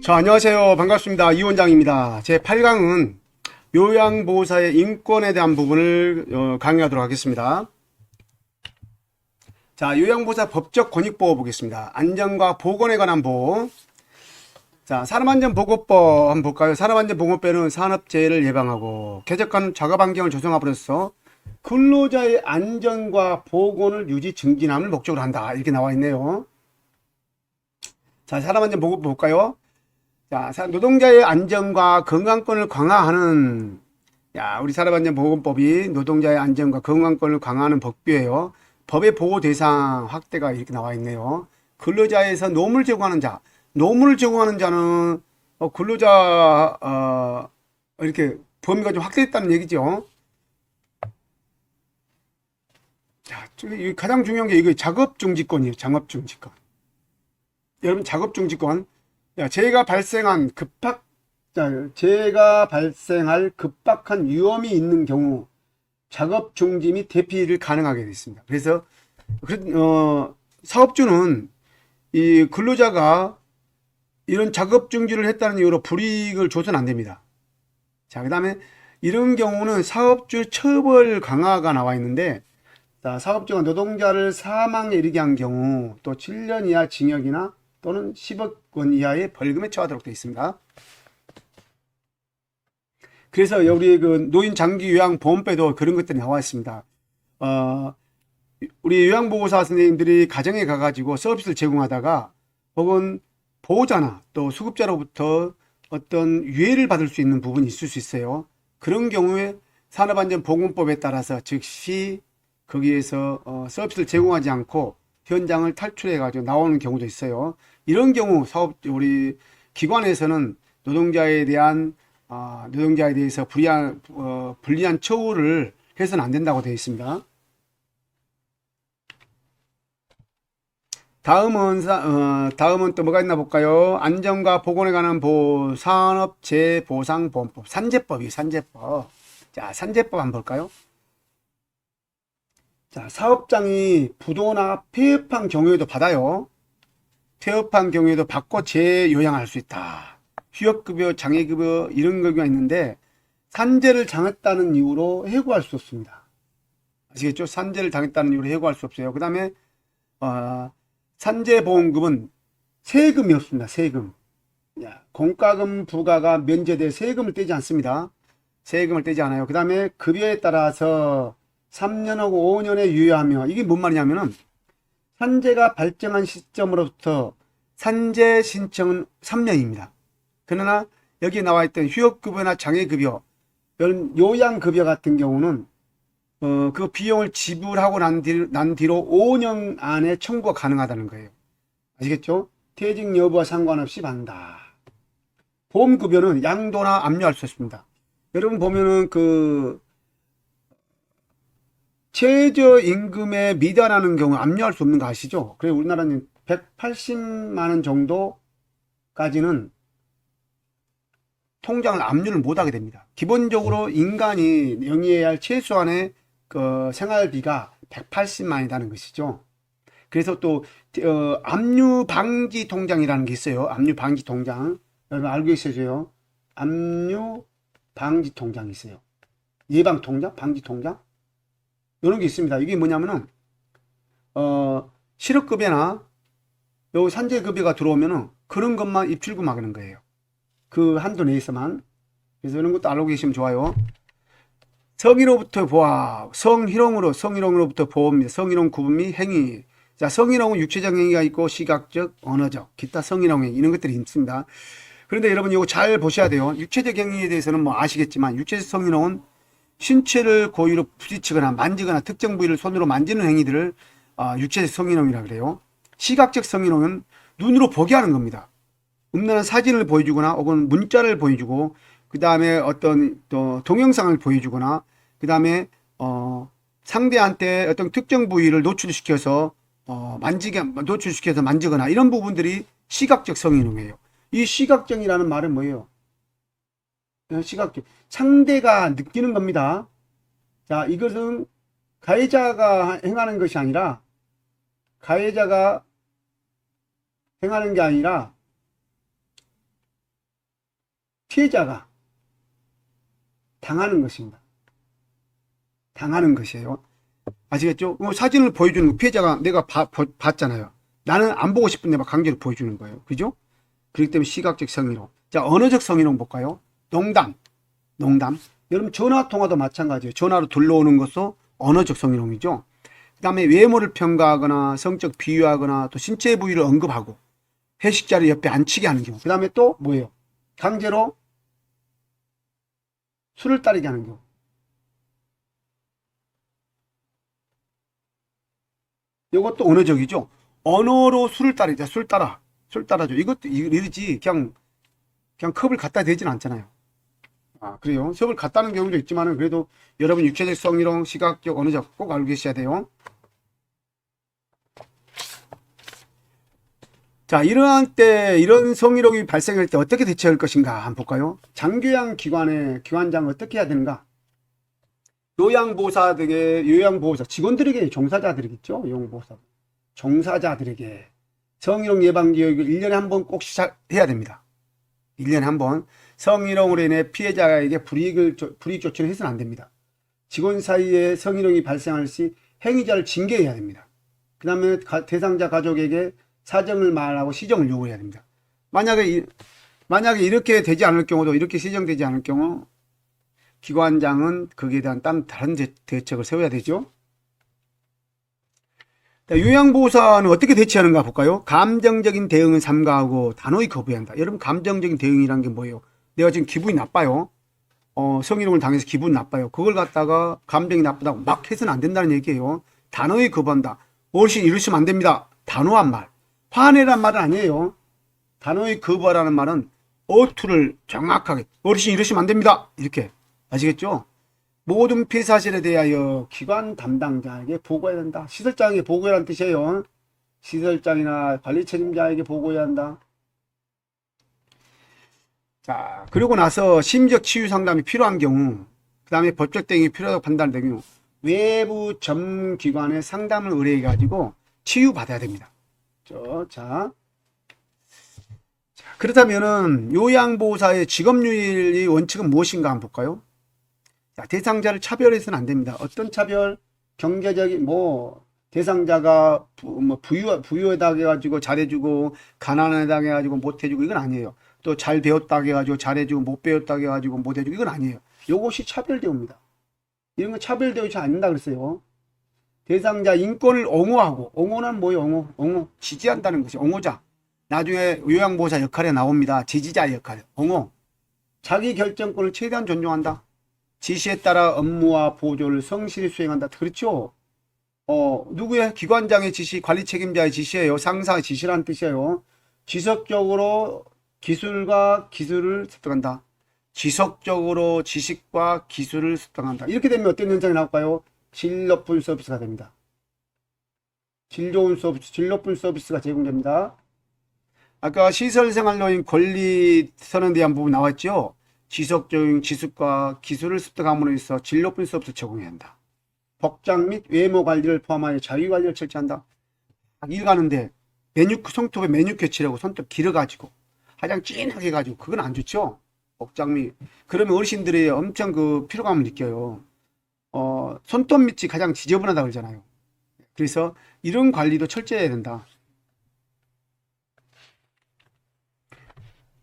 자, 안녕하세요. 반갑습니다. 이 원장입니다. 제 8강은 요양보호사의 인권에 대한 부분을 강의하도록 하겠습니다. 자, 요양보호사 법적 권익보호 보겠습니다. 안전과 보건에 관한 보호. 자, 산업안전보건법 한번 볼까요? 산업안전보건법은 산업재해를 예방하고 쾌적한 작업환경을 조성함으로써 근로자의 안전과 보건을 유지 증진함을 목적으로 한다. 이렇게 나와 있네요. 자, 산업안전보건법 볼까요? 자, 노동자의 안전과 건강권을 강화하는, 우리 산업안전보건법이 노동자의 안전과 건강권을 강화하는 법규예요. 법의 보호 대상 확대가 이렇게 나와 있네요. 근로자에서 노무를 제공하는 자, 노무를 제공하는 자는 근로자 이렇게 범위가 좀 확대했다는 얘기죠. 자, 가장 중요한 게 이거 작업중지권이에요. 작업중지권. 여러분, 작업중지권. 재해가 발생할 급박한 위험이 있는 경우 작업 중지 및 대피를 가능하게 되어 있습니다. 그래서 사업주는 이 근로자가 이런 작업 중지를 했다는 이유로 불이익을 줘서는 안 됩니다. 자, 그다음에 이런 경우는 사업주 처벌 강화가 나와 있는데, 자, 사업주가 노동자를 사망에 이르게 한 경우 또 7년 이하 징역이나 또는 10억 원 이하의 벌금에 처하도록 되어 있습니다. 그래서 우리 그 노인 장기 요양보험법에도 그런 것들이 나와 있습니다. 우리 요양보호사 선생님들이 가정에 가가지고 서비스를 제공하다가 혹은 보호자나 또 수급자로부터 어떤 유해를 받을 수 있는 부분이 있을 수 있어요. 그런 경우에 산업안전보건법에 따라서 즉시 거기에서 서비스를 제공하지 않고 현장을 탈출해 가지고 나오는 경우도 있어요. 이런 경우 우리 기관에서는 노동자에 대해서 불리한 처우를 해서는 안 된다고 되어 있습니다. 다음은 또 뭐가 있나 볼까요? 안전과 보건에 관한 보호, 산업재해보상보험법, 산재법이에요. 산재법. 자, 산재법 한번 볼까요? 자, 사업장이 부도나 폐업한 경우에도 받아요. 폐업한 경우에도 받고 재요양할 수 있다. 휴업급여, 장애급여 이런 것가 있는데 산재를 당했다는 이유로 해고할 수 없습니다. 아시겠죠? 산재를 당했다는 이유로 해고할 수 없어요. 그 다음에 산재보험금은 세금이 없습니다. 세금. 공과금 부과가 면제돼 세금을 떼지 않습니다. 세금을 떼지 않아요. 그 다음에 급여에 따라서 3년하고 5년에 유효하며, 이게 뭔 말이냐면은 산재가 발생한 시점으로부터 산재 신청은 3년입니다. 그러나 여기 나와 있던 휴업급여나 장애급여, 이런 요양급여 같은 경우는 그 비용을 지불하고 난 뒤로 5년 안에 청구가 가능하다는 거예요. 아시겠죠? 퇴직 여부와 상관없이 받는다. 보험급여는 양도나 압류할 수 있습니다. 여러분 보면은 최저임금에 미달하는 경우 압류할 수 없는 거 아시죠? 그래서 우리나라는 180만 원 정도까지는 통장을 압류를 못하게 됩니다. 기본적으로 인간이 영위해야 할 최소한의 생활비가 180만 원이라는 것이죠. 그래서 또 압류 방지 통장이라는 게 있어요. 압류 방지 통장. 여러분 알고 계셔요? 압류 방지 통장이 있어요. 예방 통장, 방지 통장. 이런 게 있습니다. 이게 뭐냐면은 실업급여나 요 산재급여가 들어오면은 그런 것만 입출금 하는 거예요. 그 한도 내에서만. 그래서 이런 것도 알고 계시면 좋아요. 성희롱으로부터 보호, 성희롱으로부터 보호입니다. 성희롱 구분 및 행위. 자, 성희롱은 육체적 행위가 있고 시각적, 언어적, 기타 성희롱 행위 이런 것들이 있습니다. 그런데 여러분 이거 잘 보셔야 돼요. 육체적 행위에 대해서는 뭐 아시겠지만 육체적 성희롱은 신체를 고의로 부딪히거나 만지거나 특정 부위를 손으로 만지는 행위들을 육체적 성희롱이라고 그래요. 시각적 성희롱은 눈으로 보게 하는 겁니다. 음란한 사진을 보여주거나 혹은 문자를 보여주고 그 다음에 어떤 또 동영상을 보여주거나 그 다음에 상대한테 어떤 특정 부위를 노출시켜서 만지거나 이런 부분들이 시각적 성희롱이에요. 이 시각적이라는 말은 뭐예요? 시각적. 상대가 느끼는 겁니다. 자, 이것은 가해자가 행하는 것이 아니라 가해자가 행하는 게 아니라 피해자가 당하는 것입니다. 당하는 것이에요. 아시겠죠? 사진을 보여주는 거, 피해자가 내가 봤잖아요. 나는 안 보고 싶은데 막 강제로 보여주는 거예요. 그죠? 그렇기 때문에 시각적 성희롱. 자, 언어적 성희롱 볼까요? 농담. 여러분 전화통화도 마찬가지예요. 전화로 들러오는 것도 언어적 성희롱이죠. 그 다음에 외모를 평가하거나 성적 비유하거나 또 신체 부위를 언급하고 회식 자리 옆에 앉히게 하는 경우. 그 다음에 또 뭐예요? 강제로 술을 따르게 하는 경우. 이것도 언어적이죠. 언어로 술을 따르자. 술 따라줘. 이것도 이러지. 그냥 컵을 갖다 대진 않잖아요. 그래요. 컵을 갖다는 경우도 있지만은 그래도 여러분 육체적 성희롱, 시각적, 언어적 꼭 알고 계셔야 돼요. 자, 이러한 때, 이런 성희롱이 발생할 때 어떻게 대처할 것인가 한번 볼까요? 장교양 기관의 기관장은 어떻게 해야 되는가? 요양보호사 등의 요양보호사 직원들에게 종사자들이겠죠. 요양보호사 종사자들에게 성희롱 예방 교육을 1년에 한 번 꼭 시작해야 됩니다. 1년에 한 번. 성희롱으로 인해 피해자에게 불이익 조치는 해서는 안 됩니다. 직원 사이에 성희롱이 발생할 시 행위자를 징계해야 됩니다. 그 다음에 대상자 가족에게 사정을 말하고 시정을 요구해야 됩니다. 만약에 이렇게 되지 않을 경우도, 이렇게 시정되지 않을 경우 기관장은 거기에 대한 다른 대책을 세워야 되죠. 요양보호사는 어떻게 대처하는가 볼까요? 감정적인 대응은 삼가하고 단호히 거부한다. 여러분 감정적인 대응이란 게 뭐예요? 내가 지금 기분이 나빠요. 성희롱을 당해서 기분 나빠요. 그걸 갖다가 감정이 나쁘다고 막 해서는 안 된다는 얘기예요. 단호히 거부한다. 어르신 이러시면 안 됩니다. 단호한 말. 화내란 말은 아니에요. 단호히 거부하라는 말은 어투를 정확하게 어르신 이러시면 안 됩니다. 이렇게. 아시겠죠? 모든 피해 사실에 대하여 기관 담당자에게 보고해야 된다. 시설장에게 보고해라는 뜻이에요. 시설장이나 관리 책임자에게 보고해야 한다. 자, 그리고 나서 심리적 치유 상담이 필요한 경우, 그 다음에 법적 대응이 필요하다고 판단된 경우 외부 전문기관에 상담을 의뢰해 가지고 치유받아야 됩니다. 자, 그렇다면은 요양보호사의 직업윤리 원칙은 무엇인가 한번 볼까요? 자, 대상자를 차별해서는 안 됩니다. 어떤 차별? 경제적인 대상자가 부유하다 해가지고 잘해주고 가난하다 해가지고 못해주고 이건 아니에요. 또 잘 배웠다 해가지고 잘해주고 못 배웠다 해가지고 못해주고 이건 아니에요. 이것이 차별대우입니다. 이런 건 차별대우지 않는다 그랬어요. 대상자 인권을 옹호하고, 옹호는 뭐예요? 옹호 지지한다는 것이 옹호자. 나중에 요양보호사 역할에 나옵니다. 지지자 역할, 옹호. 자기 결정권을 최대한 존중한다. 지시에 따라 업무와 보조를 성실히 수행한다. 그렇죠? 누구의 기관장의 지시, 관리 책임자의 지시예요. 상사의 지시라는 뜻이에요. 지속적으로 기술과 기술을 습득한다. 지속적으로 지식과 기술을 습득한다. 이렇게 되면 어떤 현상이 나올까요? 질 높은 서비스가 됩니다. 질 좋은 서비스, 질 높은 서비스가 제공됩니다. 아까 시설생활노인 권리선언에 대한 부분 나왔죠? 지속적인 지식과 기술을 습득함으로 해서 질 높은 서비스 제공해야 한다. 복장 및 외모 관리를 포함하여 자유관리를 철저한다. 일 가는데 손톱에 매니큐어 칠하고 손톱 길어가지고 화장 진하게 해가지고 그건 안 좋죠. 복장 및 그러면 어르신들이 엄청 그 피로감을 느껴요. 손톱 밑이 가장 지저분하다 그러잖아요. 그래서 이런 관리도 철저해야 된다.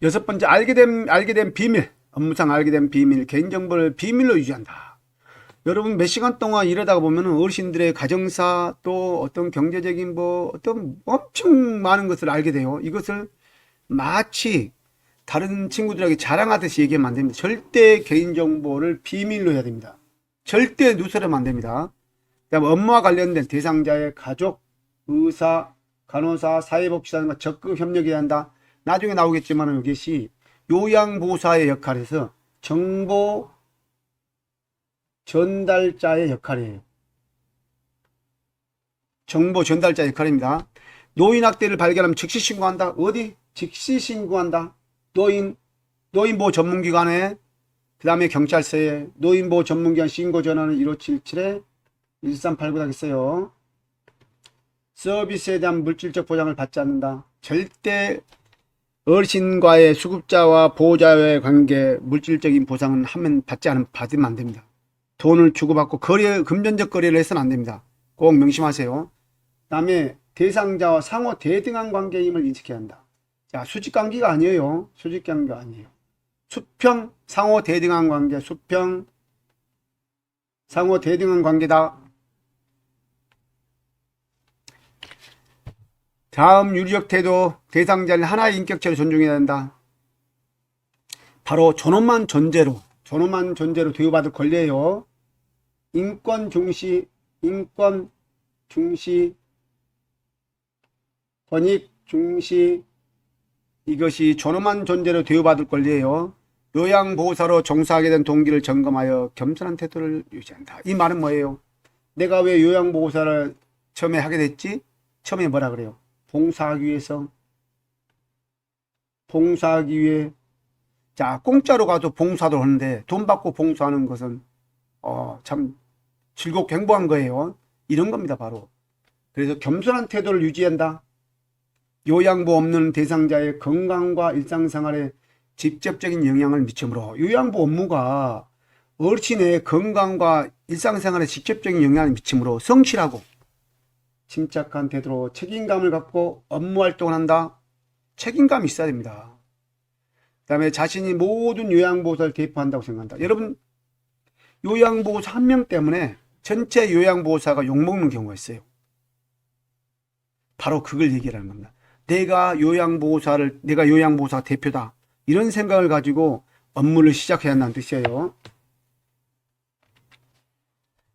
6번째, 알게 된 비밀. 업무상 알게 된 비밀, 개인정보를 비밀로 유지한다. 여러분 몇 시간 동안 일하다가 보면 어르신들의 가정사 또 어떤 경제적인 어떤 엄청 많은 것을 알게 돼요. 이것을 마치 다른 친구들에게 자랑하듯이 얘기하면 안 됩니다. 절대 개인정보를 비밀로 해야 됩니다. 절대 누설하면 안 됩니다. 그다음에 업무와 관련된 대상자의 가족, 의사, 간호사, 사회복지사들과 적극 협력해야 한다. 나중에 나오겠지만 이것이 요양보호사의 역할에서 정보 전달자의 역할이에요. 정보 전달자 역할입니다. 노인학대를 발견하면 즉시 신고한다. 어디? 즉시 신고한다. 노인보호 전문기관에, 그 다음에 경찰서에 노인보호 전문기관 신고 전화는 1577-1389 하겠어요. 서비스에 대한 물질적 보장을 받지 않는다. 절대 어르신과의 수급자와 보호자와의 관계, 물질적인 보상은 받으면 안 됩니다. 돈을 주고받고 금전적 거래를 해서는 안 됩니다. 꼭 명심하세요. 그 다음에 대상자와 상호 대등한 관계임을 인식해야 한다. 자, 수직관계가 아니에요. 수직관계가 아니에요. 수평, 상호 대등한 관계, 수평, 상호 대등한 관계다. 다음 윤리적 태도, 대상자는 하나의 인격체로 존중해야 한다. 바로 존엄한 존재로 대우받을 권리예요. 인권 중시, 권익 중시, 이것이 존엄한 존재로 대우받을 권리예요. 요양보호사로 종사하게 된 동기를 점검하여 겸손한 태도를 유지한다. 이 말은 뭐예요? 내가 왜 요양보호사를 처음에 하게 됐지? 처음에 뭐라 그래요? 봉사하기 위해. 자, 공짜로 가도 봉사도 하는데 돈 받고 봉사하는 것은 참 즐겁고 행복한 거예요. 이런 겁니다, 바로. 그래서 겸손한 태도를 유지한다. 요양보 없는 대상자의 건강과 일상생활에 직접적인 영향을 미치므로 요양보 업무가 어르신의 건강과 일상생활에 직접적인 영향을 미치므로 성실하고 침착한 태도로 책임감을 갖고 업무 활동을 한다. 책임감이 있어야 됩니다. 그 다음에 자신이 모든 요양보호사를 대표한다고 생각한다. 여러분, 요양보호사 한 명 때문에 전체 요양보호사가 욕먹는 경우가 있어요. 바로 그걸 얘기하는 겁니다. 내가 요양보호사 대표다. 이런 생각을 가지고 업무를 시작해야 한다는 뜻이에요.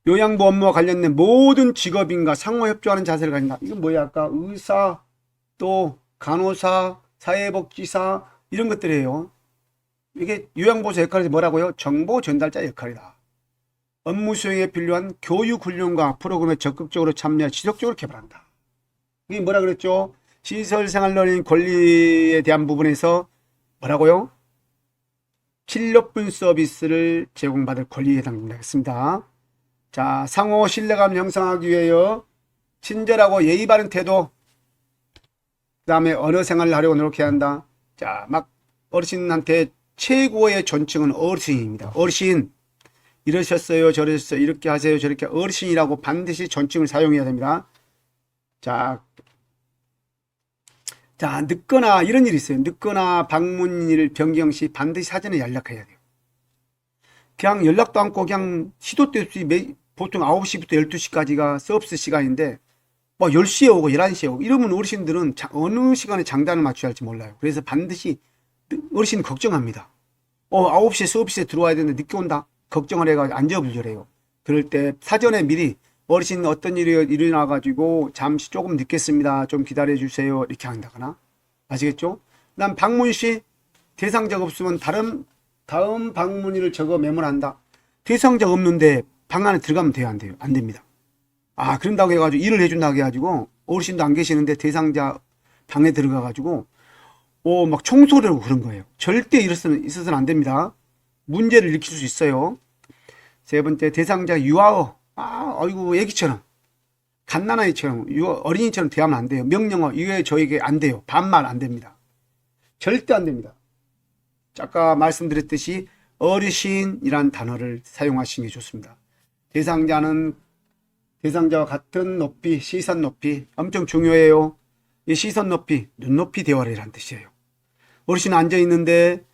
요양보 업무와 관련된 모든 직업인과 상호협조하는 자세를 가진다. 이건 뭐야? 아까 의사, 또 간호사, 사회복지사 이런 것들이에요. 이게 요양보호사 역할이 뭐라고요? 정보 전달자 역할이다. 업무 수행에 필요한 교육 훈련과 프로그램에 적극적으로 참여해 지속적으로 개발한다. 이게 뭐라 그랬죠? 시설생활러닝 권리에 대한 부분에서 뭐라고요? 진료분 서비스를 제공받을 권리에 해당된다. 자, 상호 신뢰감 형성하기 위하여 친절하고 예의 바른 태도, 그 다음에 언어 생활을 하려고 노력해야 한다. 자, 막 어르신한테 최고의 존칭은 어르신입니다. 어르신, 이러셨어요, 저러셨어요, 이렇게 하세요, 저렇게. 어르신이라고 반드시 존칭을 사용해야 됩니다. 자, 늦거나 이런 일이 있어요. 늦거나 방문일 변경 시 반드시 사전에 연락해야 돼요. 그냥 연락도 않고 그냥 시도 때 없이 보통 9시부터 12시까지가 서비스 시간인데 뭐 10시에 오고 11시에 오고 이러면 어르신들은 어느 시간에 장단을 맞춰야 할지 몰라요. 그래서 반드시 어르신 걱정합니다. 9시에 서비스에 들어와야 되는데 늦게 온다. 걱정을 해가지고 안절부절해요. 그럴 때 사전에 미리 어르신 어떤 일이 일어나가지고 잠시 조금 늦겠습니다. 좀 기다려주세요. 이렇게 한다거나. 아시겠죠? 난 방문시 대상자가 없으면 다음 방문일을 적어 메모한다. 대상자가 없는데 방 안에 들어가면 돼요? 안 돼요? 안 됩니다. 그런다고 해가지고 일을 해준다고 해가지고 어르신도 안 계시는데 대상자 방에 들어가가지고 막 청소를 하고 그런 거예요. 절대 있어서는 안 됩니다. 문제를 일으킬 수 있어요. 세 번째, 대상자 유아어. 아이고 애기처럼 갓난아이처럼 어린이처럼 대하면 안 돼요. 명령어 이게 저에게 안 돼요. 반말 안 됩니다. 절대 안 됩니다. 아까 말씀드렸듯이 어르신이란 단어를 사용하시는 게 좋습니다. 대상자와 같은 높이, 시선 높이 엄청 중요해요. 이 시선 높이, 눈높이 대화를 뜻이에요. 어르신 앉아 있는데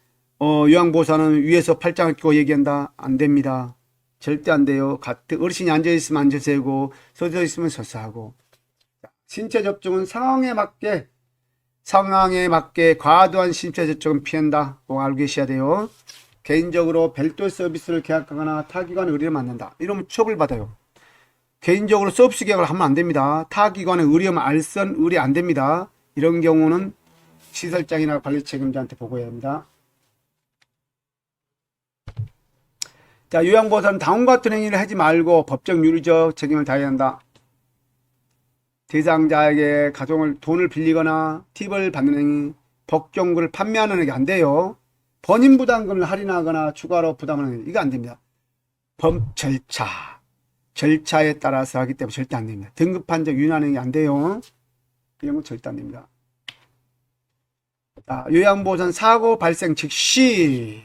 요양보호사는 위에서 팔짱을 끼고 얘기한다. 안 됩니다. 절대 안 돼요. 어르신이 앉아 있으면 앉으세요. 서서 있으면 서서 하고. 신체 접촉은 상황에 맞게 과도한 신체 접촉은 피한다. 꼭 알고 계셔야 돼요. 개인적으로 별도 서비스를 계약하거나 타기관 의뢰를 맡는다. 이러면 처벌 받아요. 개인적으로 서비스 계약을 하면 안 됩니다. 타기관에 의뢰하면 알선 의뢰 안 됩니다. 이런 경우는 시설장이나 관리 책임자한테 보고해야 합니다. 자, 요양보호사는 다음과 같은 행위를 하지 말고 법적 윤리적 책임을 다해야 한다. 대상자에게 돈을 빌리거나 팁을 받는 행위, 복종구를 판매하는 행위 안 돼요. 본인 부담금을 할인하거나 추가로 부담하는 행위, 이거 안 됩니다. 절차에 따라서 하기 때문에 절대 안 됩니다. 등급 판정, 윤활 행위 안 돼요. 이런 건 절대 안 됩니다. 요양보호사는 사고 발생 즉시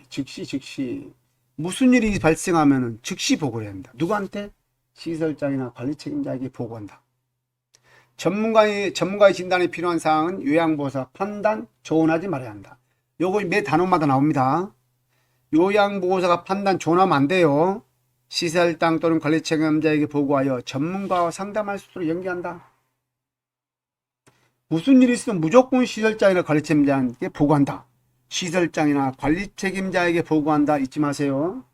무슨 일이 발생하면 즉시 보고를 해야 합니다. 누구한테? 시설장이나 관리 책임자에게 보고한다. 전문가의 진단에 필요한 사항은 요양보호사 판단, 조언하지 말아야 한다. 요거 매 단원마다 나옵니다. 요양보호사가 판단, 조언하면 안 돼요. 시설장 또는 관리 책임자에게 보고하여 전문가와 상담할 수 있도록 연계한다. 무슨 일이 있으면 무조건 시설장이나 관리 책임자에게 보고한다. 시설장이나 관리 책임자에게 보고한다. 잊지 마세요.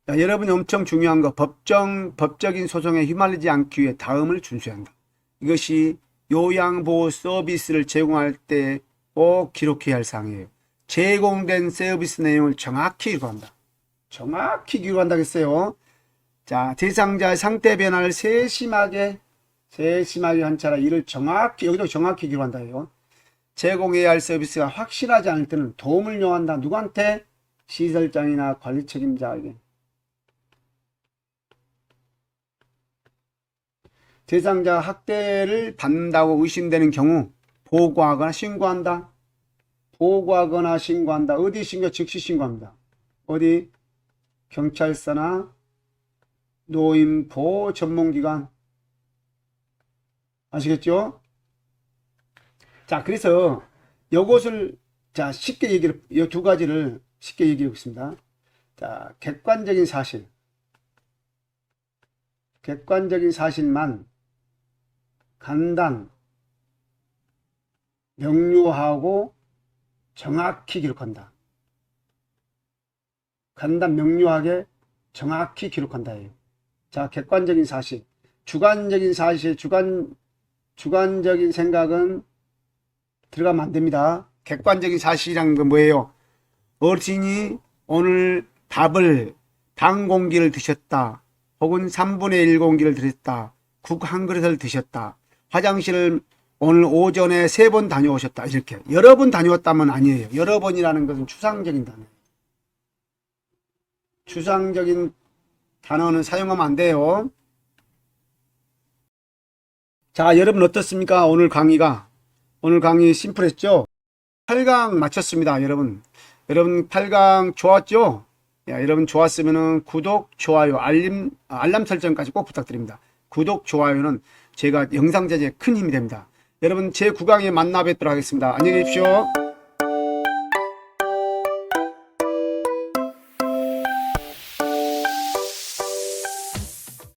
자, 여러분이 엄청 중요한 거, 법적인 소송에 휘말리지 않기 위해 다음을 준수해야 한다. 이것이 요양보호 서비스를 제공할 때 꼭 기록해야 할 사항이에요. 제공된 서비스 내용을 정확히 기록한다. 정확히 기록한다고 했어요. 자, 대상자의 상태 변화를 세심하게 관찰하 이를 정확히, 여기도 정확히 기록한다 해요. 제공해야 할 서비스가 확실하지 않을 때는 도움을 요한다. 누구한테? 시설장이나 관리 책임자에게. 대상자가 학대를 받는다고 의심되는 경우 보고하거나 신고한다. 보고하거나 신고한다. 어디 신고? 즉시 신고합니다. 어디? 경찰서나 노인보호 전문기관. 아시겠죠? 자, 그래서 요것을 자 쉽게 얘기를, 이 두 가지를 쉽게 얘기해 보겠습니다. 자, 객관적인 사실만 간단, 명료하고 정확히 기록한다. 간단, 명료하게 정확히 기록한다. 자, 객관적인 사실, 주관적인 사실, 주관적인 생각은 들어가면 안 됩니다. 객관적인 사실이란 건 뭐예요? 어르신이 오늘 밥을 반 공기를 드셨다. 혹은 3분의 1 공기를 드셨다. 국 한 그릇을 드셨다. 화장실을 오늘 오전에 3번 다녀오셨다. 이렇게. 여러 번 다녀왔다면 아니에요. 여러 번이라는 것은 추상적인 단어예요. 추상적인 단어는 사용하면 안 돼요. 자, 여러분 어떻습니까? 오늘 강의 심플했죠? 8강 마쳤습니다. 여러분 8강 좋았죠? 야, 여러분 좋았으면 구독, 좋아요, 알람 설정까지 꼭 부탁드립니다. 구독, 좋아요는 제가 영상 제작에 큰 힘이 됩니다. 여러분 제 9강에 만나 뵙도록 하겠습니다. 안녕히 계십시오.